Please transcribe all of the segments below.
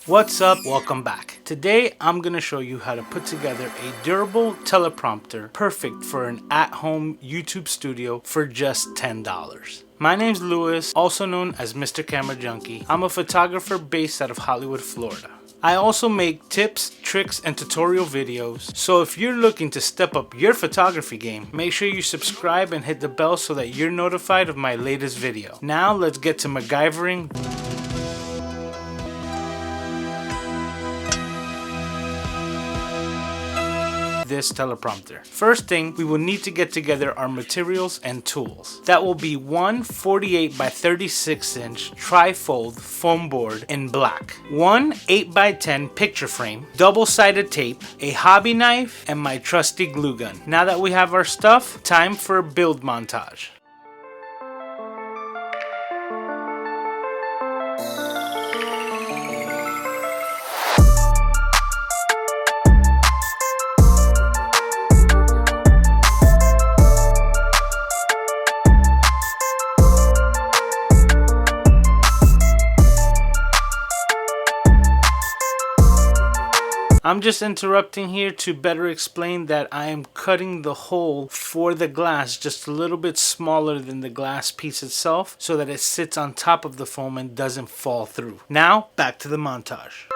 What's up? Welcome back. Today I'm going to show you how to put together a durable teleprompter perfect for an at-home YouTube studio for just $10. My name's Lewis, also known as MrCameraJunkie. I'm a photographer based out of Hollywood, Florida. I also make tips, tricks, and tutorial videos, so if you're looking to step up your photography game, make sure you subscribe and hit the bell so that you're notified of my latest video. Now let's get to MacGyvering this teleprompter. First thing, we will need to get together our materials and tools. That will be one 48 by 36 inch tri-fold foam board in black, one 8 by 10 picture frame, double-sided tape, a hobby knife, and my trusty glue gun. Now that we have our stuff, time for a build montage. I'm just interrupting here to better explain that I am cutting the hole for the glass just a little bit smaller than the glass piece itself so that it sits on top of the foam and doesn't fall through. Now, back to the montage.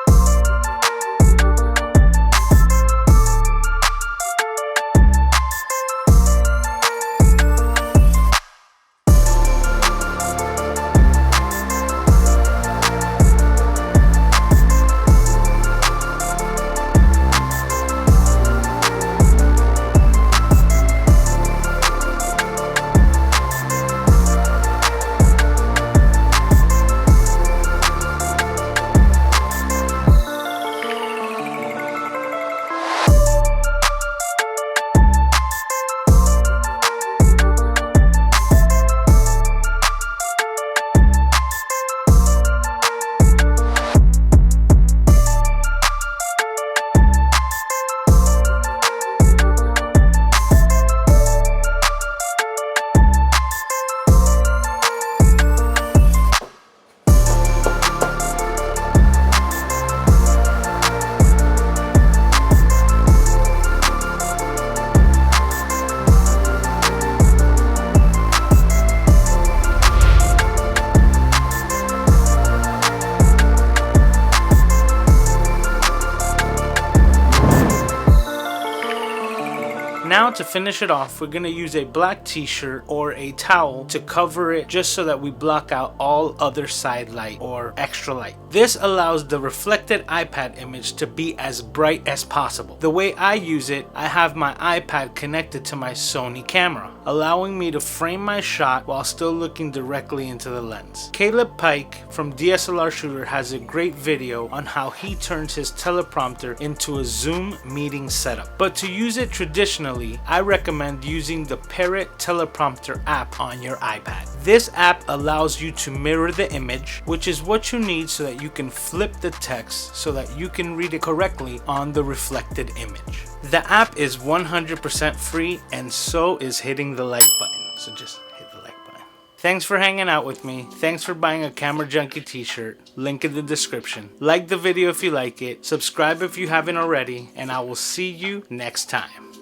Now to finish it off, we're going to use a black t-shirt or a towel to cover it just so that we block out all other side light or extra light. This allows the reflected iPad image to be as bright as possible. The way I use it, I have my iPad connected to my Sony camera, allowing me to frame my shot while still looking directly into the lens. Caleb Pike from DSLR Shooter has a great video on how he turns his teleprompter into a Zoom meeting setup. But to use it traditionally, I recommend using the Parrot Teleprompter App on your iPad. This app allows you to mirror the image, which is what you need so that you can flip the text so that you can read it correctly on the reflected image. The app is 100% free, and so is hitting the like button. So just hit the like button. Thanks for hanging out with me. Thanks for buying a Camera Junkie t-shirt. Link in the description. Like the video if you like it. Subscribe if you haven't already, and I will see you next time.